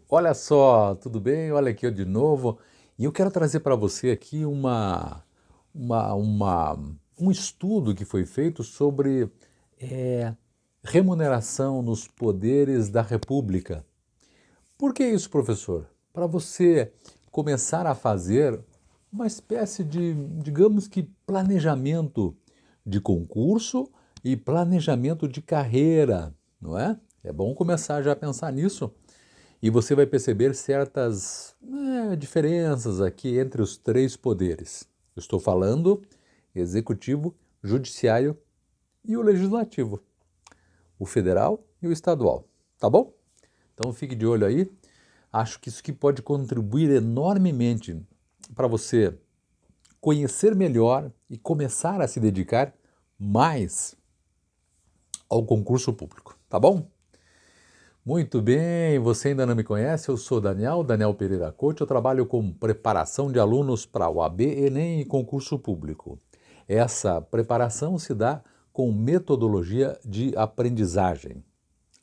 Olha só, tudo bem? Olha aqui eu de novo. E eu quero trazer para você aqui um estudo que foi feito sobre eh, remuneração nos poderes da República. Por que isso, professor? Para você começar a fazer uma espécie de, digamos que, planejamento de concurso e planejamento de carreira, não é? É bom começar já a pensar nisso e você vai perceber certas diferenças aqui entre os três poderes. Eu estou falando executivo, judiciário e o legislativo, o federal e o estadual. Tá bom? Então fique de olho aí. Acho que isso aqui pode contribuir enormemente para você conhecer melhor e começar a se dedicar mais ao concurso público. Tá bom? Muito bem, você ainda não me conhece? Eu sou Daniel Pereira Coach. Eu trabalho com preparação de alunos para o OAB, Enem e concurso público. Essa preparação se dá com metodologia de aprendizagem.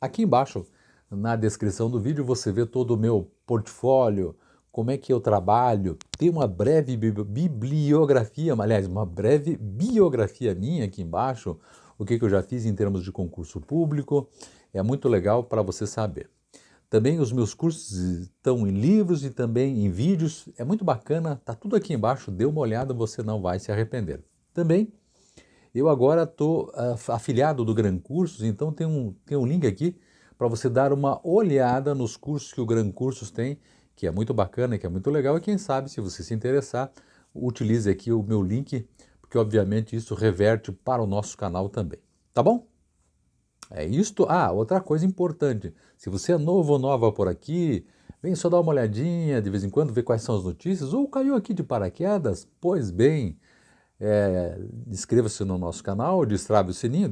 Aqui embaixo, na descrição do vídeo, você vê todo o meu portfólio, como é que eu trabalho. Tem uma breve bibliografia, aliás, uma breve biografia minha aqui embaixo, o que eu já fiz em termos de concurso público. É muito legal para você saber. Também os meus cursos estão em livros e também em vídeos. É muito bacana, tá tudo aqui embaixo. Dê uma olhada, você não vai se arrepender. Também eu agora estou afiliado do Gran Cursos, então tem um link aqui para você dar uma olhada nos cursos que o Gran Cursos tem, que é muito bacana, que é muito legal, e quem sabe, se você se interessar, utilize aqui o meu link, porque obviamente isso reverte para o nosso canal também. Tá bom? É isto. Ah, outra coisa importante. Se você é novo ou nova por aqui, vem só dar uma olhadinha de vez em quando, ver quais são as notícias, ou caiu aqui de paraquedas, pois bem, inscreva-se no nosso canal, destrave o sininho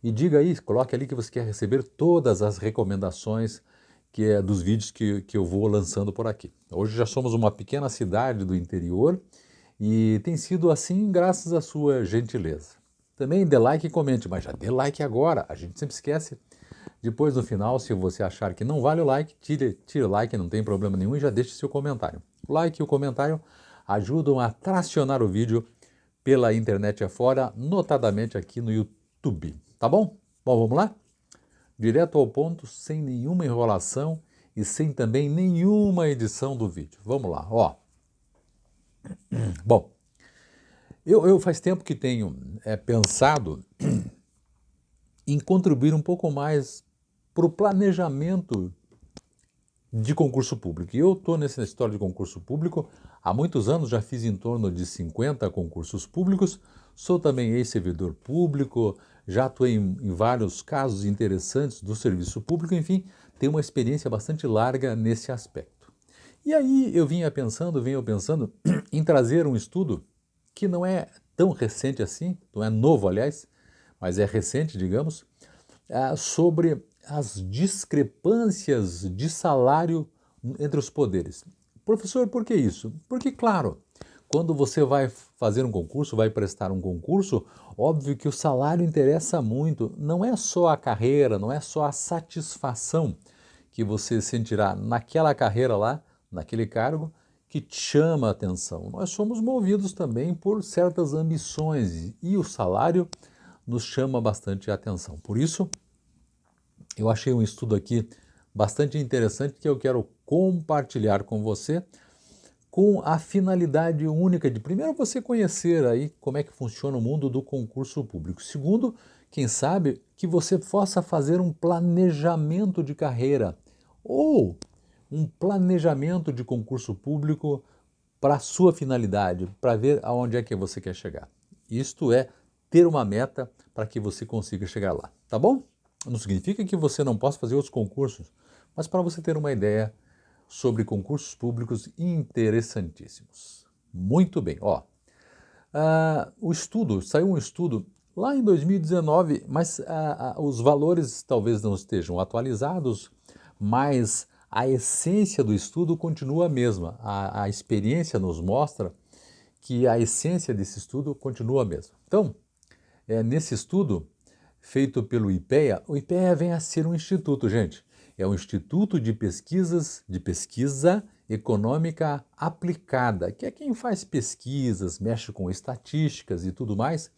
e diga aí, coloque ali que você quer receber todas as recomendações dos vídeos que eu vou lançando por aqui. Hoje já somos uma pequena cidade do interior e tem sido assim graças à sua gentileza. Também dê like e comente, mas já dê like agora, a gente sempre esquece. Depois no final, se você achar que não vale o like, tire o like, não tem problema nenhum e já deixe seu comentário. O like e o comentário ajudam a tracionar o vídeo pela internet afora, notadamente aqui no YouTube. Tá bom? Bom, vamos lá? Direto ao ponto, sem nenhuma enrolação e sem também nenhuma edição do vídeo. Vamos lá, ó. Bom, eu faz tempo que tenho pensado em contribuir um pouco mais para o planejamento de concurso público. E eu estou nessa história de concurso público há muitos anos, já fiz em torno de 50 concursos públicos, sou também ex-servidor público, já atuei em vários casos interessantes do serviço público, enfim, tenho uma experiência bastante larga nesse aspecto. E aí venho pensando em trazer um estudo que não é tão recente assim, não é novo, aliás, mas é recente, digamos, sobre as discrepâncias de salário entre os poderes. Professor, por que isso? Porque, claro, quando você vai fazer um concurso, vai prestar um concurso, óbvio que o salário interessa muito. Não é só a carreira, não é só a satisfação que você sentirá naquela carreira lá, naquele cargo, que te chama a atenção. Nós somos movidos também por certas ambições e o salário nos chama bastante a atenção. Por isso, eu achei um estudo aqui bastante interessante que eu quero compartilhar com você, com a finalidade única de, primeiro, você conhecer aí como é que funciona o mundo do concurso público. Segundo, quem sabe que você possa fazer um planejamento de carreira ou um planejamento de concurso público para a sua finalidade, para ver aonde é que você quer chegar. Isto é ter uma meta para que você consiga chegar lá, tá bom? Não significa que você não possa fazer outros concursos, mas para você ter uma ideia sobre concursos públicos interessantíssimos. Muito bem, ó. Saiu um estudo lá em 2019, mas os valores talvez não estejam atualizados, mas a essência do estudo continua a mesma. A experiência nos mostra que a essência desse estudo continua a mesma. Então, nesse estudo feito pelo IPEA, o IPEA vem a ser um instituto, gente. é o Instituto de Pesquisa Econômica Aplicada, que é quem faz pesquisas, mexe com estatísticas e tudo mais.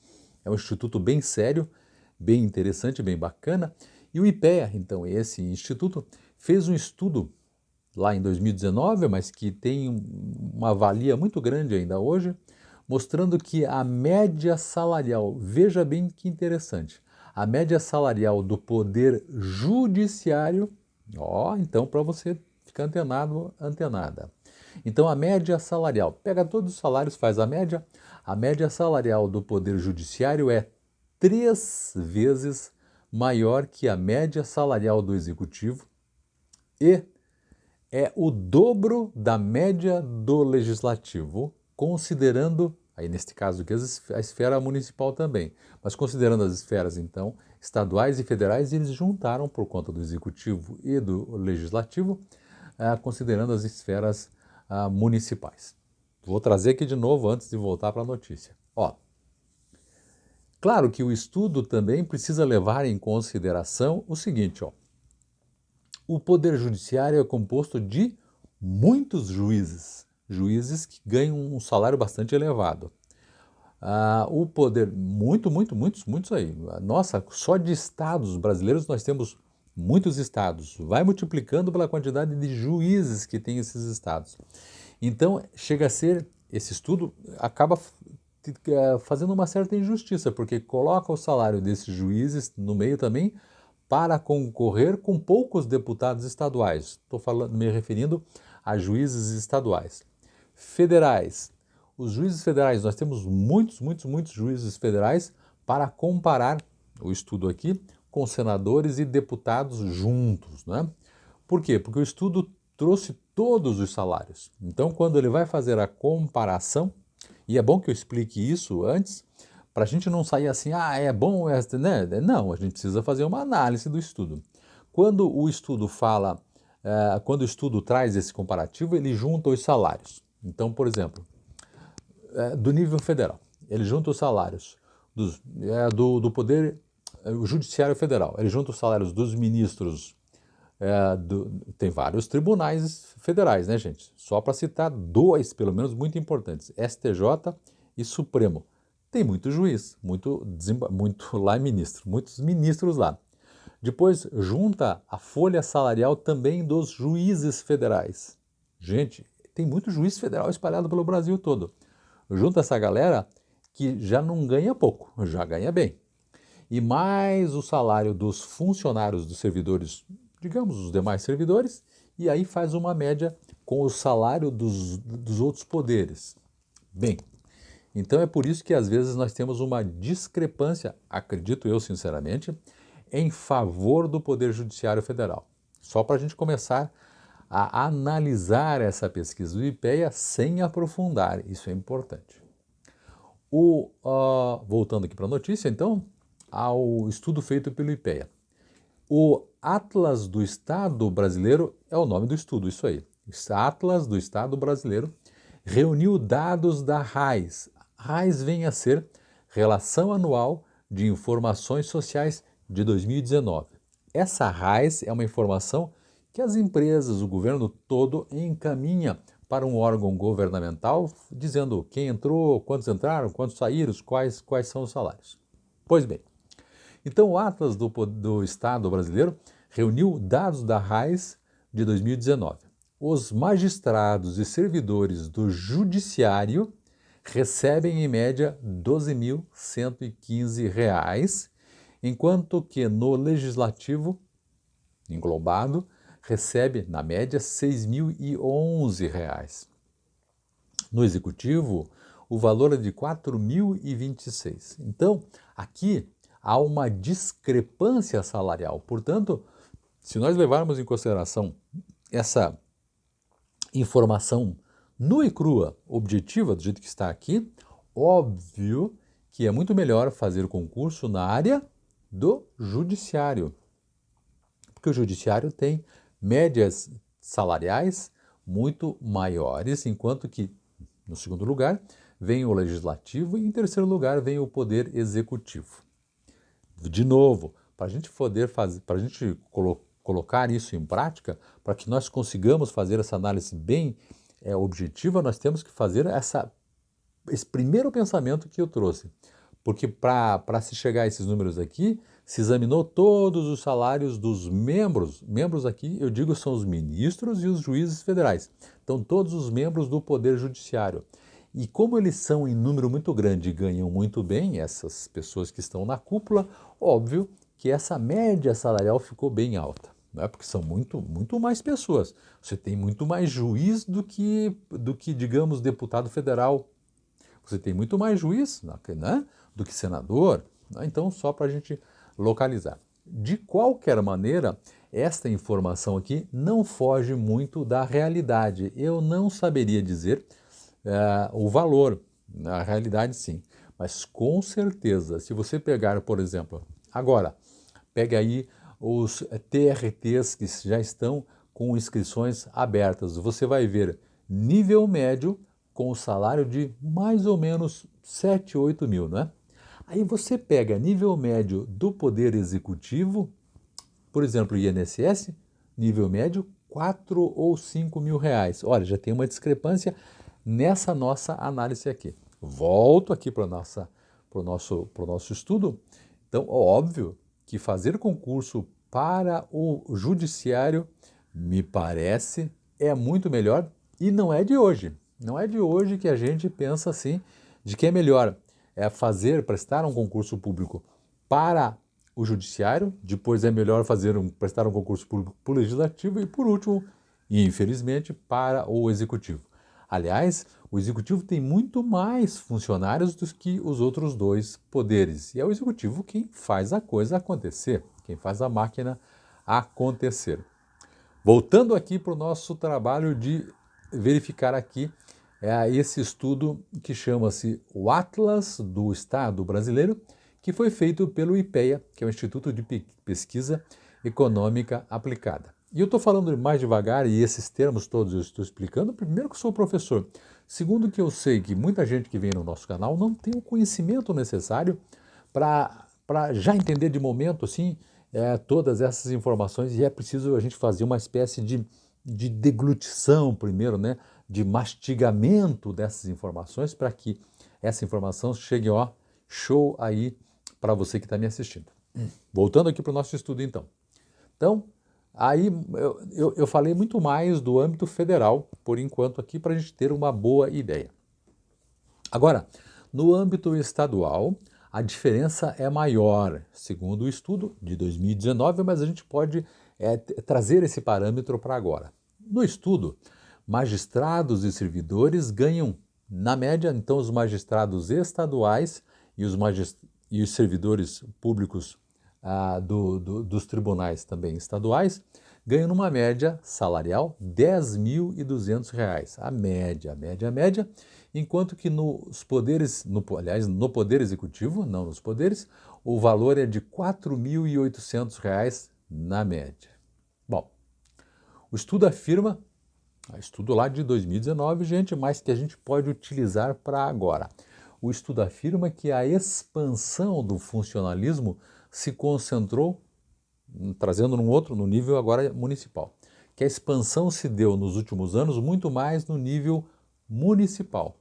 É um instituto bem sério, bem interessante, bem bacana. E o IPEA, então, esse instituto, fez um estudo lá em 2019, mas que tem uma valia muito grande ainda hoje, mostrando que a média salarial, veja bem que interessante, a média salarial do poder judiciário, ó, então para você ficar antenado, antenada. Então a média salarial, pega todos os salários, faz a média salarial do poder judiciário é 3 vezes maior que a média salarial do executivo e é o dobro da média do legislativo, considerando, aí neste caso aqui, a esfera municipal também, mas considerando as esferas, então, estaduais e federais, eles juntaram por conta do executivo e do legislativo, considerando as esferas municipais. Vou trazer aqui de novo antes de voltar para a notícia. Ó, claro que o estudo também precisa levar em consideração o seguinte, ó. O Poder Judiciário é composto de muitos juízes, juízes que ganham um salário bastante elevado. O poder, muitos aí. Nossa, só de estados brasileiros nós temos muitos estados. Vai multiplicando pela quantidade de juízes que tem esses estados. Então, chega a ser, esse estudo acaba fazendo uma certa injustiça, porque coloca o salário desses juízes no meio também para concorrer com poucos deputados estaduais. Estou me referindo a juízes estaduais. Federais. Os juízes federais, nós temos muitos juízes federais para comparar o estudo aqui com senadores e deputados juntos, né? Por quê? Porque o estudo trouxe todos os salários. Então, quando ele vai fazer a comparação, e é bom que eu explique isso antes, para a gente não sair assim, é bom, né? Não, a gente precisa fazer uma análise do estudo. Quando o estudo quando o estudo traz esse comparativo, ele junta os salários. Então, por exemplo, do nível federal, ele junta os salários do Poder Judiciário Federal, ele junta os salários dos ministros, tem vários tribunais federais, né, gente? Só para citar dois, pelo menos, muito importantes, STJ e Supremo. Tem muito juiz, muito lá ministro, muitos ministros lá. Depois junta a folha salarial também dos juízes federais. Gente, tem muito juiz federal espalhado pelo Brasil todo. Junta essa galera que já não ganha pouco, já ganha bem. E mais o salário dos funcionários, dos servidores, digamos, os demais servidores, e aí faz uma média com o salário dos outros poderes. Bem, então é por isso que às vezes nós temos uma discrepância, acredito eu sinceramente, em favor do Poder Judiciário Federal. Só para a gente começar a analisar essa pesquisa do IPEA sem aprofundar, isso é importante. Voltando aqui para a notícia, então, ao estudo feito pelo IPEA. O Atlas do Estado Brasileiro é o nome do estudo, isso aí. Atlas do Estado Brasileiro reuniu dados da RAIS. RAIS vem a ser Relação Anual de Informações Sociais de 2019. Essa RAIS é uma informação que as empresas, o governo todo encaminha para um órgão governamental dizendo quem entrou, quantos entraram, quantos saíram, quais são os salários. Pois bem, então o Atlas do Estado Brasileiro reuniu dados da RAIS de 2019. Os magistrados e servidores do judiciário recebem em média R$ 12.115, enquanto que no legislativo englobado recebe na média R$ 6.011. No executivo, o valor é de R$ 4.026. Então, aqui há uma discrepância salarial. Portanto, se nós levarmos em consideração essa informação nua e crua, objetiva, do jeito que está aqui, óbvio que é muito melhor fazer concurso na área do judiciário. Porque o judiciário tem médias salariais muito maiores, enquanto que, no segundo lugar, vem o legislativo e, em terceiro lugar, vem o poder executivo. De novo, para a gente poder fazer, para a gente colocar isso em prática, para que nós consigamos fazer essa análise bem objetiva, nós temos que fazer esse primeiro pensamento que eu trouxe. Porque para se chegar a esses números aqui, se examinou todos os salários dos membros aqui, eu digo, são os ministros e os juízes federais. Então, todos os membros do Poder Judiciário. E como eles são em número muito grande e ganham muito bem, essas pessoas que estão na cúpula, óbvio que essa média salarial ficou bem alta, né? Porque são muito mais pessoas. Você tem muito mais juiz do que, digamos, deputado federal. Você tem muito mais juiz, né, do que senador, né? Então, só para a gente localizar. De qualquer maneira, esta informação aqui não foge muito da realidade. Eu não saberia dizer o valor, na realidade sim, mas com certeza, se você pegar, por exemplo, agora, pega aí os TRTs que já estão com inscrições abertas, você vai ver nível médio com o salário de mais ou menos 7, 8 mil, né? Aí você pega nível médio do Poder Executivo, por exemplo, INSS, nível médio 4 ou 5 mil reais. Olha, já tem uma discrepância nessa nossa análise aqui. Volto aqui para o nosso estudo. Então, óbvio que fazer concurso para o judiciário, me parece, é muito melhor e não é de hoje. Não é de hoje que a gente pensa assim, de que é melhor prestar um concurso público para o judiciário, depois é melhor prestar um concurso público para o legislativo e, por último, infelizmente, para o executivo. Aliás, o executivo tem muito mais funcionários do que os outros dois poderes. E é o executivo quem faz a coisa acontecer, quem faz a máquina acontecer. Voltando aqui para o nosso trabalho de verificar aqui esse estudo que chama-se o Atlas do Estado Brasileiro, que foi feito pelo IPEA, que é o Instituto de Pesquisa Econômica Aplicada. E eu estou falando mais devagar e esses termos todos eu estou explicando, primeiro que eu sou professor, segundo que eu sei que muita gente que vem no nosso canal não tem o conhecimento necessário para já entender de momento assim todas essas informações e é preciso a gente fazer uma espécie de deglutição primeiro, né, de mastigamento dessas informações para que essa informação chegue, ó, show aí para você que está me assistindo. Voltando aqui para o nosso estudo então. Então, aí eu falei muito mais do âmbito federal, por enquanto aqui, para a gente ter uma boa ideia. Agora, no âmbito estadual, a diferença é maior, segundo o estudo de 2019, mas a gente pode trazer esse parâmetro para agora. No estudo, magistrados e servidores ganham, na média, então, os magistrados estaduais e os servidores públicos dos tribunais também estaduais ganham numa média salarial R$ 10.200. A média, enquanto que nos poderes, aliás, no Poder Executivo, não nos poderes, o valor é de R$ 4.800 na média. Bom, o estudo afirma, estudo lá de 2019, gente, mas que a gente pode utilizar para agora. O estudo afirma que a expansão do funcionalismo se concentrou, trazendo no nível agora municipal, que a expansão se deu nos últimos anos muito mais no nível municipal,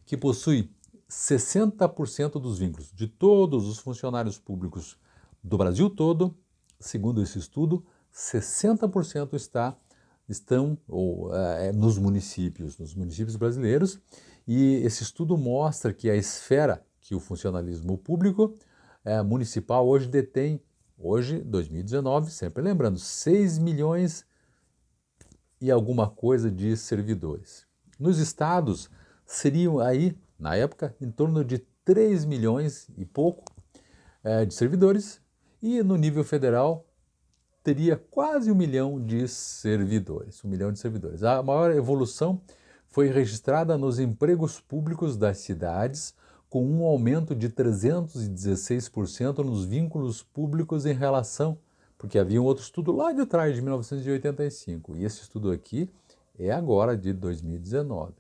que possui 60% dos vínculos de todos os funcionários públicos do Brasil todo. Segundo esse estudo, 60% estão nos municípios brasileiros, e esse estudo mostra que a esfera que o funcionalismo público municipal hoje detém, 2019, sempre lembrando, 6 milhões e alguma coisa de servidores. Nos estados, seriam aí, na época, em torno de 3 milhões e pouco de servidores, e no nível federal teria quase 1 milhão de servidores. 1 milhão de servidores. A maior evolução foi registrada nos empregos públicos das cidades, com um aumento de 316% nos vínculos públicos em relação, porque havia um outro estudo lá de trás, de 1985, e esse estudo aqui é agora de 2019.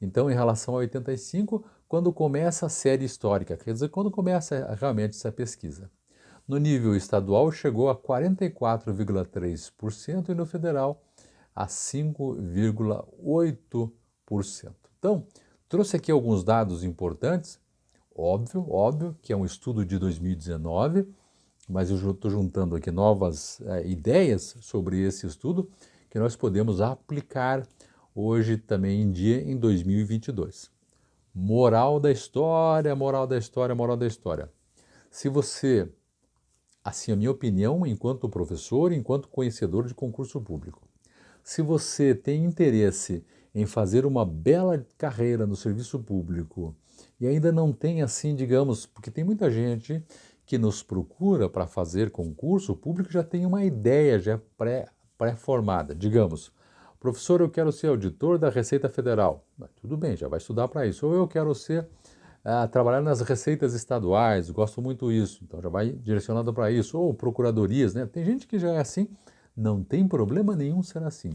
Então, em relação a 85, quando começa a série histórica, quer dizer, quando começa realmente essa pesquisa. No nível estadual chegou a 44,3% e no federal a 5,8%. Então, trouxe aqui alguns dados importantes, óbvio que é um estudo de 2019, mas eu estou juntando aqui novas ideias sobre esse estudo que nós podemos aplicar hoje também em dia em 2022. Moral da história, moral da história, moral da história. Se você, assim, a minha opinião enquanto professor, enquanto conhecedor de concurso público, se você tem interesse em fazer uma bela carreira no serviço público e ainda não tem assim, digamos, porque tem muita gente que nos procura para fazer concurso público já tem uma ideia já pré-formada. Digamos, professor, eu quero ser auditor da Receita Federal. Tudo bem, já vai estudar para isso. Ou eu quero ser trabalhar nas receitas estaduais, gosto muito disso, então já vai direcionado para isso. Ou procuradorias, né? Tem gente que já é assim, não tem problema nenhum ser assim.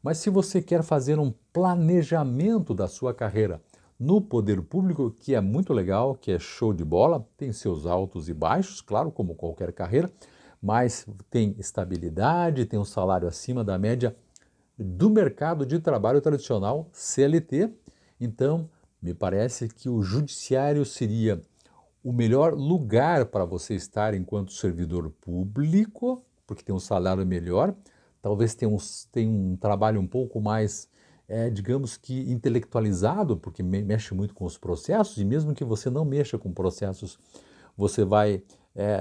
Mas se você quer fazer um planejamento da sua carreira no poder público, que é muito legal, que é show de bola, tem seus altos e baixos, claro, como qualquer carreira, mas tem estabilidade, tem um salário acima da média do mercado de trabalho tradicional, CLT. Então, me parece que o judiciário seria o melhor lugar para você estar enquanto servidor público, porque tem um salário melhor, talvez tenha um trabalho um pouco mais, digamos que intelectualizado, porque mexe muito com os processos, e mesmo que você não mexa com processos, você vai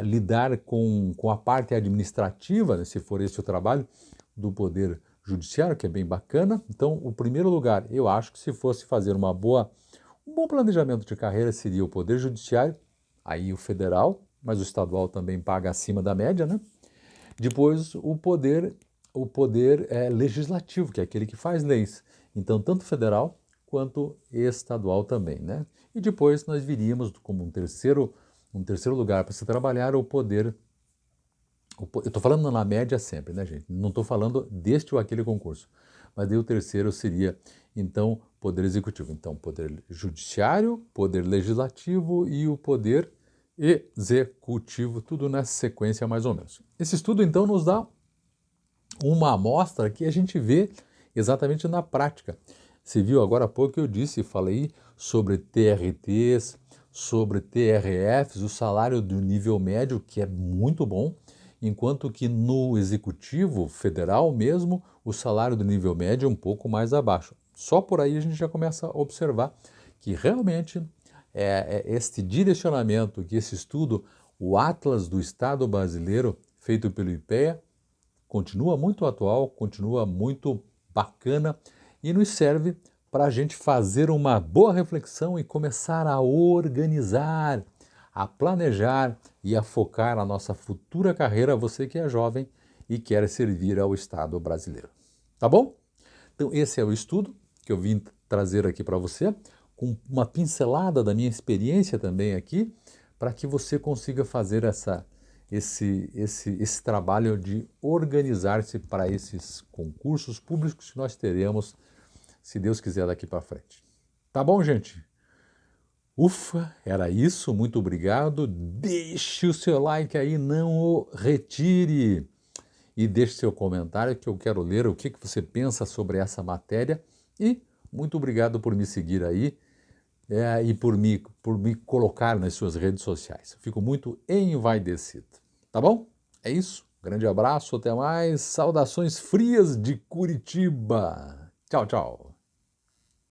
lidar com a parte administrativa, né, se for esse o trabalho do Poder Judiciário, que é bem bacana. Então, o primeiro lugar, eu acho que se fosse fazer um bom planejamento de carreira seria o Poder Judiciário, aí o federal, mas o estadual também paga acima da média, né? Depois o poder legislativo, que é aquele que faz leis. Então, tanto federal quanto estadual também, né? E depois nós viríamos como um terceiro lugar para se trabalhar o poder. Eu estou falando na média sempre, né, gente? Não estou falando deste ou aquele concurso. Mas daí o terceiro seria, então, poder executivo. Então, poder judiciário, poder legislativo e o poder executivo, tudo nessa sequência mais ou menos. Esse estudo, então, nos dá uma amostra que a gente vê exatamente na prática. Você viu agora há pouco que eu falei sobre TRTs, sobre TRFs, o salário do nível médio, que é muito bom, enquanto que no executivo federal mesmo, o salário do nível médio é um pouco mais abaixo. Só por aí a gente já começa a observar que realmente este direcionamento, que esse estudo, o Atlas do Estado Brasileiro, feito pelo IPEA, continua muito atual, continua muito bacana e nos serve para a gente fazer uma boa reflexão e começar a organizar, a planejar e a focar na nossa futura carreira, você que é jovem e quer servir ao Estado brasileiro. Tá bom? Então esse é o estudo que eu vim trazer aqui para você, com uma pincelada da minha experiência também aqui, para que você consiga fazer esse trabalho de organizar-se para esses concursos públicos que nós teremos, se Deus quiser, daqui para frente. Tá bom, gente? Ufa, era isso, muito obrigado. Deixe o seu like aí, não o retire. E deixe seu comentário que eu quero ler o que você pensa sobre essa matéria. E muito obrigado por me seguir aí e por me colocar nas suas redes sociais. Eu fico muito envaidecido. Tá bom? É isso. Grande abraço, até mais. Saudações frias de Curitiba. Tchau, tchau.